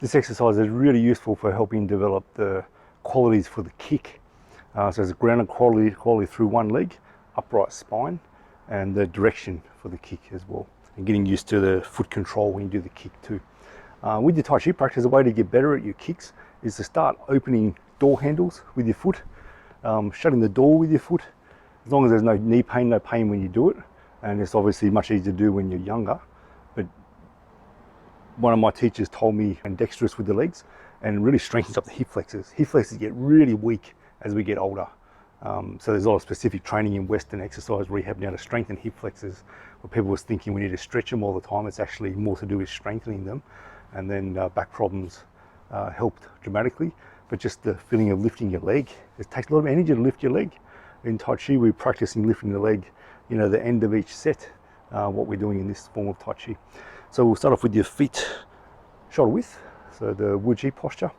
This exercise is really useful for helping develop the qualities for the kick. So there's a grounded quality through one leg, upright spine, and the direction for the kick as well. And getting used to the foot control when you do the kick too. With your Tai Chi practice, a way to get better at your kicks is to start opening door handles with your foot, shutting the door with your foot, as long as there's no knee pain, no pain when you do it. And it's obviously much easier to do when you're younger. But one of my teachers told me dexterous with the legs and really strengthens up the hip flexors. Hip flexors get really weak as we get older. So there's a lot of specific training in Western exercise rehab now to strengthen hip flexors. Where people was thinking we need to stretch them all the time. It's actually more to do with strengthening them. And then back problems helped dramatically. But just the feeling of lifting your leg, it takes a lot of energy to lift your leg. In Tai Chi, we're practicing lifting the leg, the end of each set, what we're doing in this form of Tai Chi. So we'll start off with your feet shoulder width, so the Wu-Chi posture,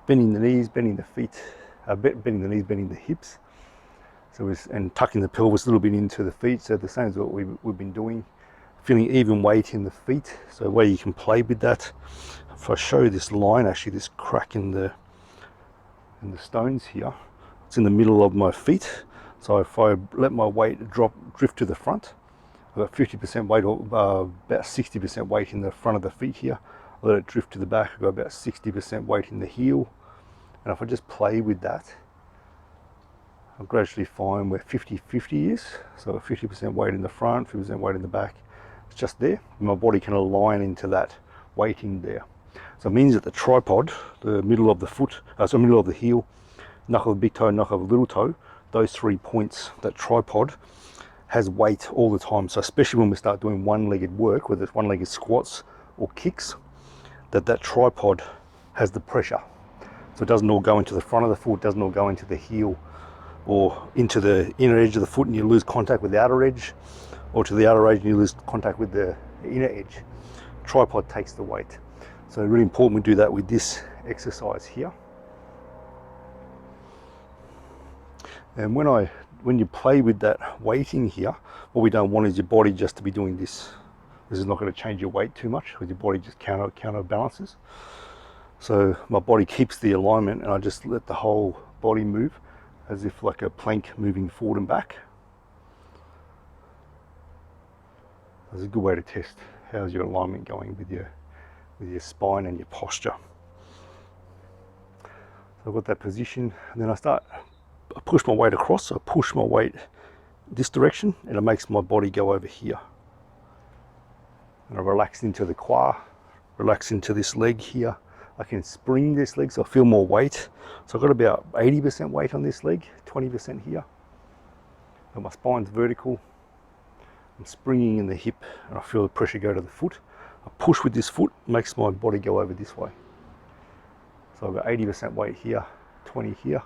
bending the knees, bending the feet, bending the knees, bending the hips. And tucking the pelvis a little bit into the feet, so the same as what we've been doing. Feeling even weight in the feet, so where you can play with that. If I show this line, actually this crack in the stones here, it's in the middle of my feet. So if I let my weight drift to the front, I've got 50% weight, or about 60% weight in the front of the feet here. I let it drift to the back, I've got about 60% weight in the heel. And if I just play with that, I'll gradually find where 50-50 is. So 50% weight in the front, 50% weight in the back. It's just there. My body can align into that weighting there. So it means that the tripod, the middle of the foot, middle of the heel, knuckle of the big toe, knuckle of the little toe, those 3 points, that tripod has weight all the time. So especially when we start doing one-legged work, whether it's one-legged squats or kicks, that tripod has the pressure. So it doesn't all go into the front of the foot, doesn't all go into the heel or into the inner edge of the foot and you lose contact with the outer edge, or to the outer edge and you lose contact with the inner edge. Tripod takes the weight. So really important we do that with this exercise here. And when you play with that weighting here, what we don't want is your body just to be doing this. This is not going to change your weight too much because your body just counterbalances. So my body keeps the alignment and I just let the whole body move as if like a plank moving forward and back. That's a good way to test how's your alignment going with your spine and your posture. So I've got that position and then I push my weight across, so I push my weight this direction and it makes my body go over here. And I relax into the quad, relax into this leg here. I can spring this leg so I feel more weight. So I've got about 80% weight on this leg, 20% here. And my spine's vertical. I'm springing in the hip and I feel the pressure go to the foot. I push with this foot, makes my body go over this way. So I've got 80% weight here, 20 here.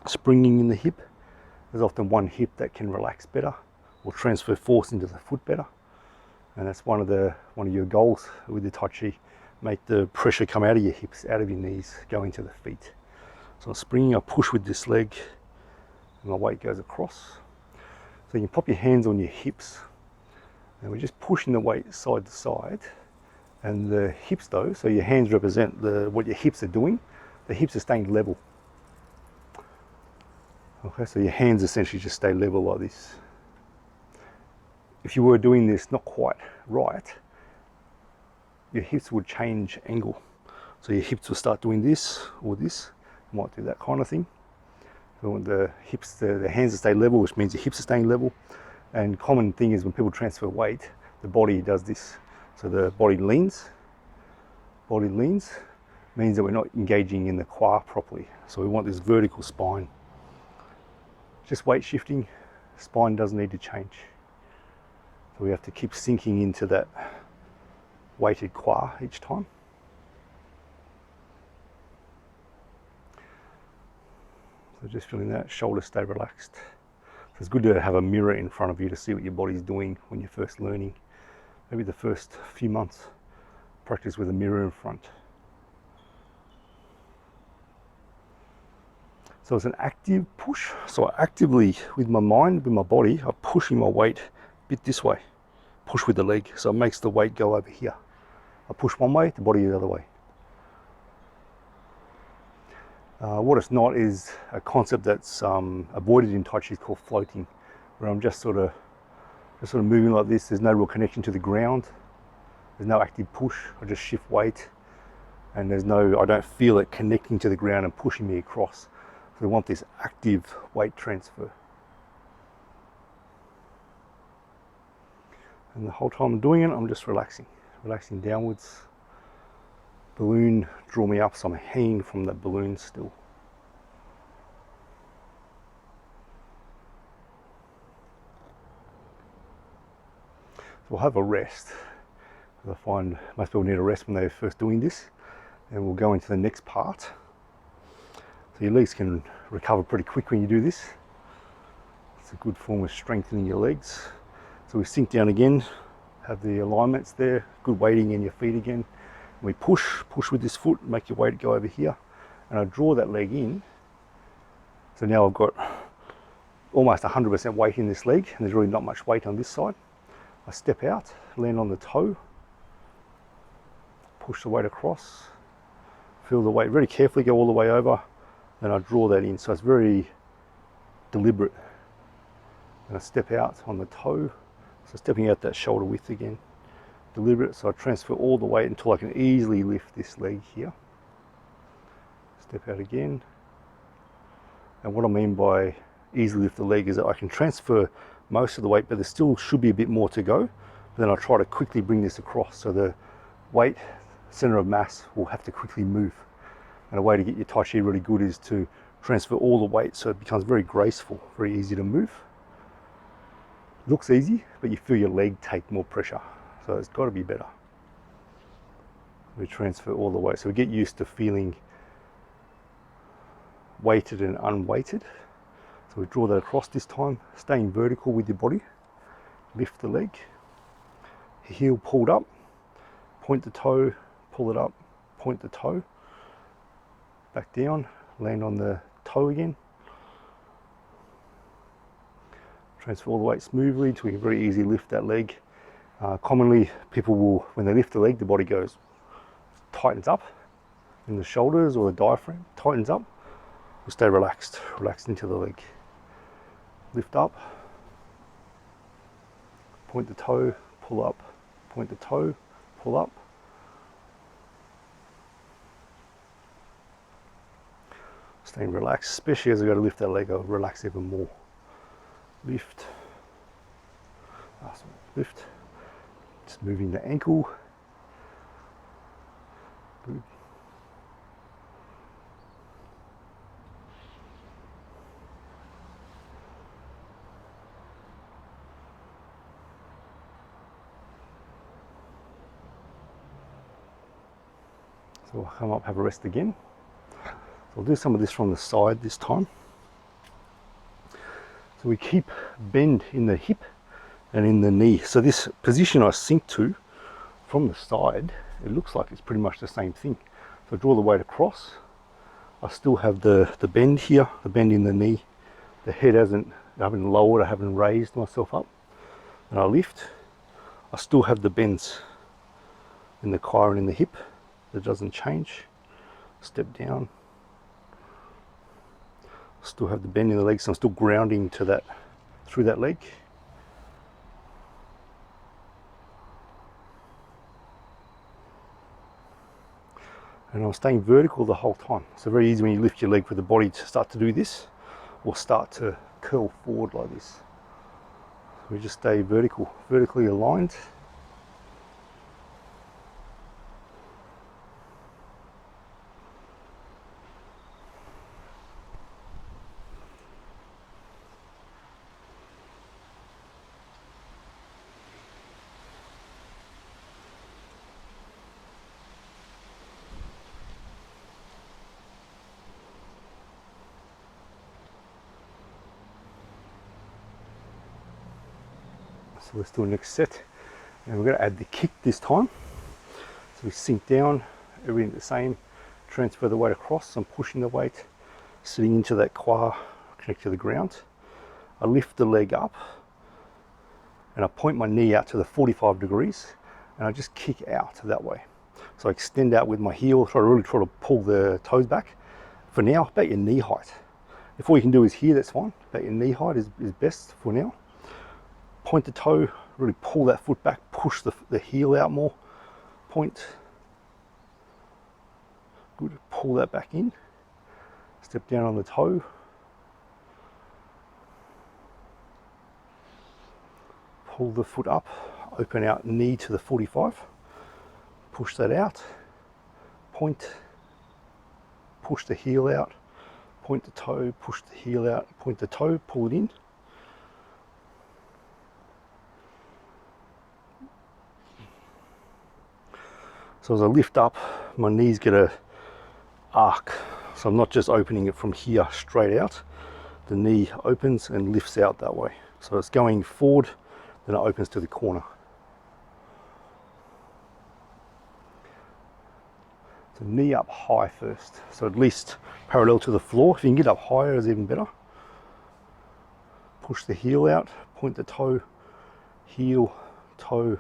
Springing in the hip. There's often one hip that can relax better or transfer force into the foot better. And that's one of your goals with the Tai Chi. Make the pressure come out of your hips, out of your knees, go into the feet. So I'm springing, I push with this leg and my weight goes across. So you can pop your hands on your hips and we're just pushing the weight side to side. And the hips though, so your hands represent what your hips are doing. The hips are staying level. Okay, so your hands essentially just stay level like this. If you were doing this not quite right, your hips would change angle. So your hips will start doing this or this. You might do that kind of thing. So when the hips, the hands will stay level, which means your hips are staying level. And common thing is when people transfer weight, the body does this. So the body leans. Body leans means that we're not engaging in the quad properly. So we want this vertical spine. Just weight shifting, spine doesn't need to change. So we have to keep sinking into that weighted quad each time. So just feeling that, shoulders stay relaxed. So it's good to have a mirror in front of you to see what your body's doing when you're first learning. Maybe the first few months, practice with a mirror in front. So it's an active push. So I actively, with my mind, with my body, I'm pushing my weight a bit this way. Push with the leg, so it makes the weight go over here. I push one way, the body the other way. What it's not is a concept that's avoided in Tai Chi called floating, where I'm just sort of moving like this. There's no real connection to the ground. There's no active push. I just shift weight, and I don't feel it connecting to the ground and pushing me across. So we want this active weight transfer. And the whole time I'm doing it, I'm just relaxing downwards. Balloon draw me up, so I'm hanging from that balloon still. So we'll have a rest. I find most people need a rest when they're first doing this, and we'll go into the next part. So your legs can recover pretty quick when you do this. It's a good form of strengthening your legs. So we sink down again, have the alignments there, good weighting in your feet again. We push with this foot, make your weight go over here, and I draw that leg in. So now I've got almost 100% weight in this leg, and there's really not much weight on this side. I step out, land on the toe, push the weight across, feel the weight very carefully go all the way over, then I draw that in. So it's very deliberate. And I step out on the toe, so stepping out that shoulder width again. Deliberate, so I transfer all the weight until I can easily lift this leg here. Step out again. And what I mean by easily lift the leg is that I can transfer most of the weight, but there still should be a bit more to go. But then I try to quickly bring this across, so the weight, center of mass, will have to quickly move. And a way to get your Tai Chi really good is to transfer all the weight so it becomes very graceful, very easy to move. Looks easy, but you feel your leg take more pressure. So it's got to be better. We transfer all the weight. So we get used to feeling weighted and unweighted. So we draw that across this time, staying vertical with your body. Lift the leg, heel pulled up, point the toe, pull it up, point the toe, back down, land on the toe again. Transfer all the weight smoothly until we can very easily lift that leg. Commonly, people will, when they lift the leg, the body tightens up in the shoulders or the diaphragm, tightens up. We'll stay relaxed into the leg. Lift up, point the toe, pull up, point the toe, pull up. Staying relaxed, especially as I go to lift that leg, I'll relax even more. Lift, lift, just moving the ankle. Good. So we'll come up, have a rest again. So I'll do some of this from the side this time. So we keep bend in the hip and in the knee. So this position I sink to from the side, it looks like it's pretty much the same thing. So I draw the weight across. I still have the bend here, the bend in the knee. The head I haven't lowered, I haven't raised myself up. And I lift. I still have the bends in the quad and in the hip. That doesn't change. Step down. Still have the bend in the leg, so I'm still grounding to that, through that leg. And I'm staying vertical the whole time. So very easy when you lift your leg for the body to start to do this, or start to curl forward like this. We just stay vertically aligned. So let's do a next set, and we're going to add the kick this time. So we sink down, everything the same, transfer the weight across. I'm pushing the weight, sitting into that quad, connect to the ground. I lift the leg up, and I point my knee out to the 45 degrees, and I just kick out that way. So I extend out with my heel, really try to pull the toes back. For now, about your knee height. If all you can do is here, that's fine. About your knee height is best for now. Point the toe, really pull that foot back, push the heel out more. Point. Good, pull that back in. Step down on the toe. Pull the foot up, open out knee to the 45. Push that out. Point. Push the heel out. Point the toe, push the heel out, point the toe, pull it in. So as I lift up, my knees get a arc. So I'm not just opening it from here straight out. The knee opens and lifts out that way. So it's going forward, then it opens to the corner. So knee up high first. So at least parallel to the floor. If you can get up higher, is even better. Push the heel out, point the toe, heel, toe,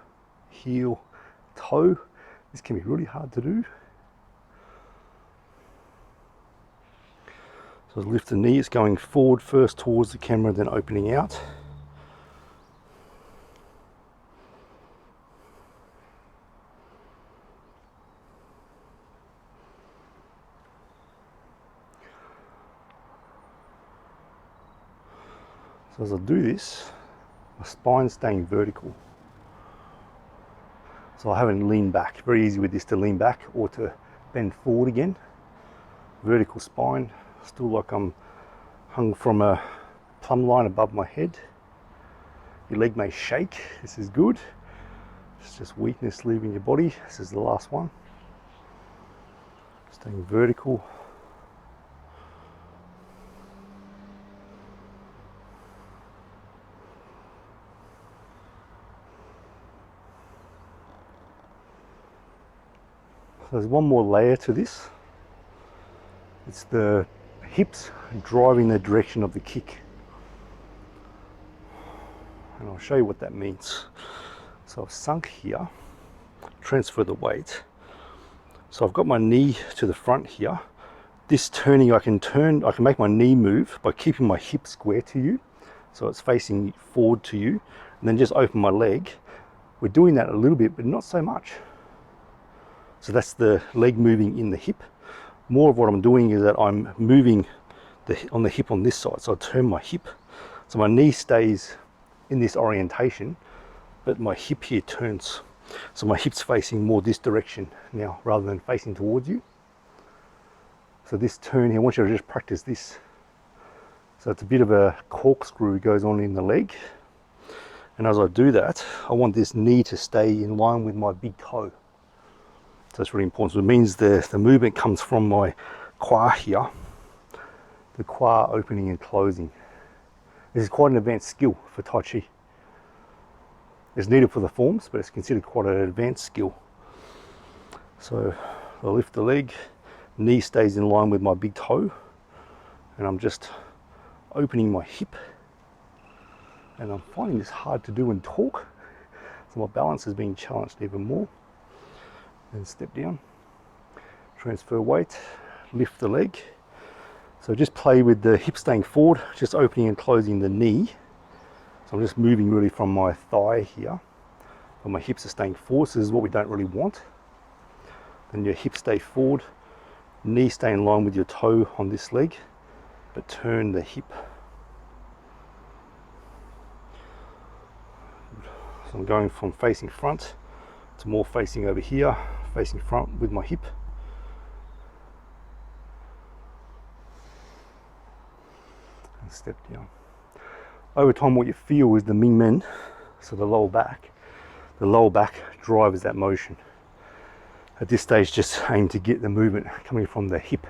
heel, toe. This can be really hard to do. So lift the knee, it's going forward first towards the camera, then opening out. So as I do this, my spine's staying vertical. So I haven't leaned back. Very easy with this to lean back or to bend forward again. Vertical spine, still like I'm hung from a plumb line above my head. Your leg may shake, this is good. It's just weakness leaving your body. This is the last one. Staying vertical. There's one more layer to this. It's the hips driving the direction of the kick. And I'll show you what that means. So I've sunk here, transfer the weight. So I've got my knee to the front here. This turning, I can make my knee move by keeping my hip square to you. So it's facing forward to you. And then just open my leg. We're doing that a little bit, but not so much. So that's the leg moving in the hip. More of what I'm doing is that I'm moving on the hip on this side. So I turn my hip. So my knee stays in this orientation, but my hip here turns. So my hip's facing more this direction now rather than facing towards you. So this turn here, I want you to just practice this. So it's a bit of a corkscrew goes on in the leg. And as I do that, I want this knee to stay in line with my big toe. So that's really important. So it means the movement comes from my quad here, the quad opening and closing. This is quite an advanced skill for Tai Chi. It's needed for the forms, but it's considered quite an advanced skill. So I lift the leg, knee stays in line with my big toe, and I'm just opening my hip. And I'm finding this hard to do and talk, so my balance is being challenged even more. And step down, transfer weight, lift the leg. So just play with the hip staying forward, just opening and closing the knee. So I'm just moving really from my thigh here, but my hips are staying forward, so this is what we don't really want. Then your hips stay forward, knee stay in line with your toe on this leg, but turn the hip. So I'm going from facing front to more facing over here, facing front with my hip. And step down. Over time what you feel is the Ming Men, so the lower back drives that motion. At this stage just aim to get the movement coming from the hip,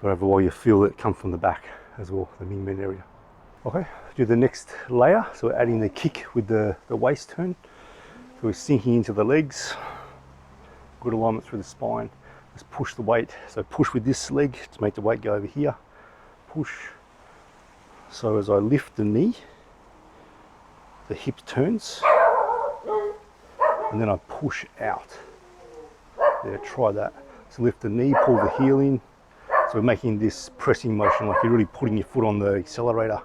but overall you feel it come from the back as well, the Ming Men area. Okay, do the next layer, so we're adding the kick with the waist turn. So we're sinking into the legs, good alignment through the spine. Let's push the weight. So push with this leg to make the weight go over here. Push. So as I lift the knee, the hip turns, and then I push out. Yeah, try that. So lift the knee, pull the heel in. So we're making this pressing motion, like you're really putting your foot on the accelerator.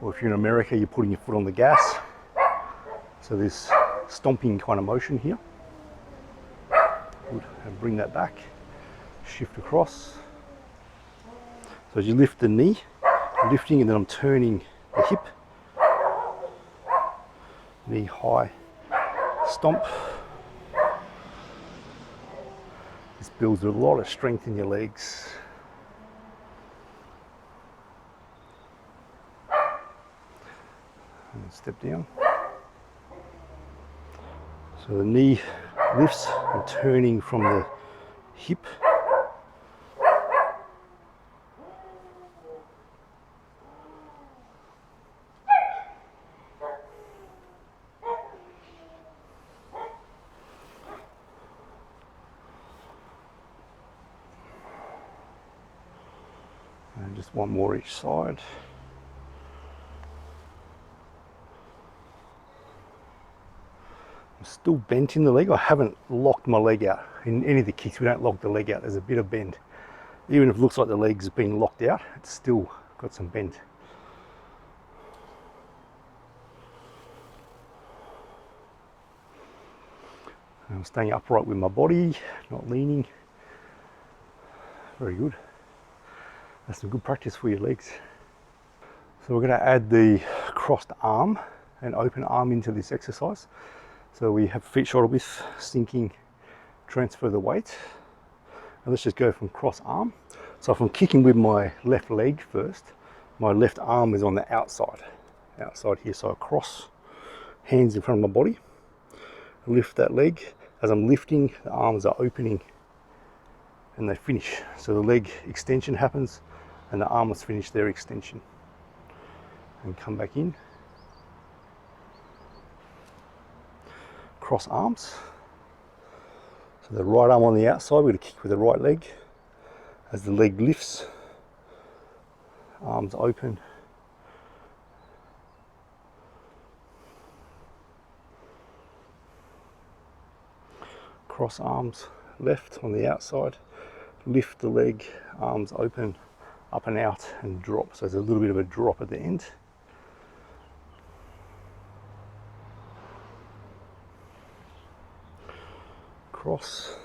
Or if you're in America, you're putting your foot on the gas. So this stomping kind of motion here. Good. And bring that back. Shift across. So as you lift the knee, lifting, and then I'm turning the hip. Knee high. Stomp. This builds a lot of strength in your legs. And step down. So the knee lifts and turning from the hip. And just one more each side. I'm still bent in the leg. I haven't locked my leg out. In any of the kicks, we don't lock the leg out. There's a bit of bend. Even if it looks like the leg's been locked out, it's still got some bend. And I'm staying upright with my body, not leaning. Very good. That's some good practice for your legs. So we're going to add the crossed arm and open arm into this exercise. So we have feet shoulder width, sinking, transfer the weight. And let's just go from cross arm. So if I'm kicking with my left leg first, my left arm is on the outside here. So I cross, hands in front of my body, lift that leg. As I'm lifting, the arms are opening and they finish. So the leg extension happens and the arms finish their extension. And come back in. Cross arms. So the right arm on the outside, we're going to kick with the right leg. As the leg lifts, arms open. Cross arms, left on the outside. Lift the leg, arms open, up and out, and drop. So there's a little bit of a drop at the end. Cross,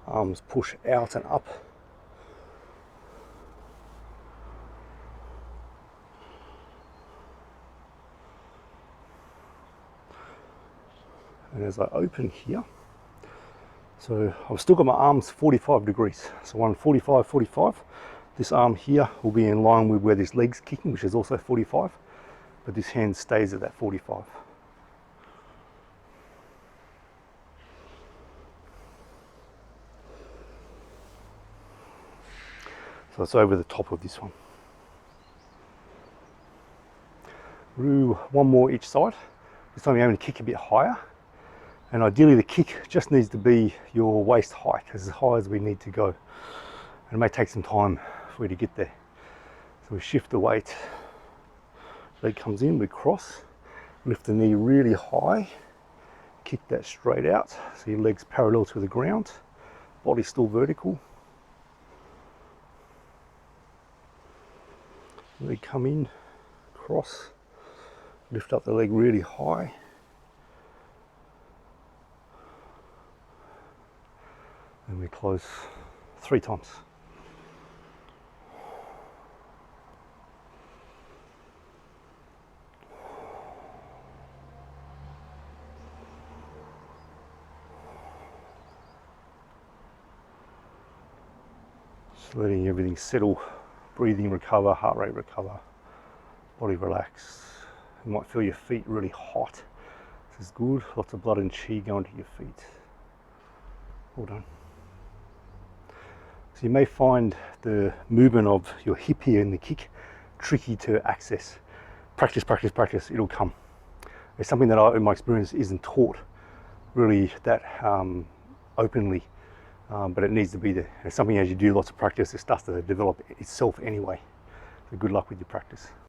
arms push out and up. And as I open here, so I've still got my arms 45 degrees. So one 45, 45. This arm here will be in line with where this leg's kicking, which is also 45, but this hand stays at that 45. So it's over the top of this one. Do one more each side. This time you're aiming to kick a bit higher. And ideally the kick just needs to be your waist height, as high as we need to go. And it may take some time for you to get there. So we shift the weight, leg comes in, we cross, lift the knee really high, kick that straight out, so your leg's parallel to the ground, body still vertical. Leg come in, cross, lift up the leg really high. And we close 3 times. Just letting everything settle, breathing recover, heart rate recover, body relax. You might feel your feet really hot. This is good, lots of blood and chi going to your feet. Well done. So you may find the movement of your hip here in the kick tricky to access. Practice, practice, practice, it'll come. It's something that in my experience isn't taught really that openly, but it needs to be there. It's something as you do lots of practice, it starts to develop itself anyway. So good luck with your practice.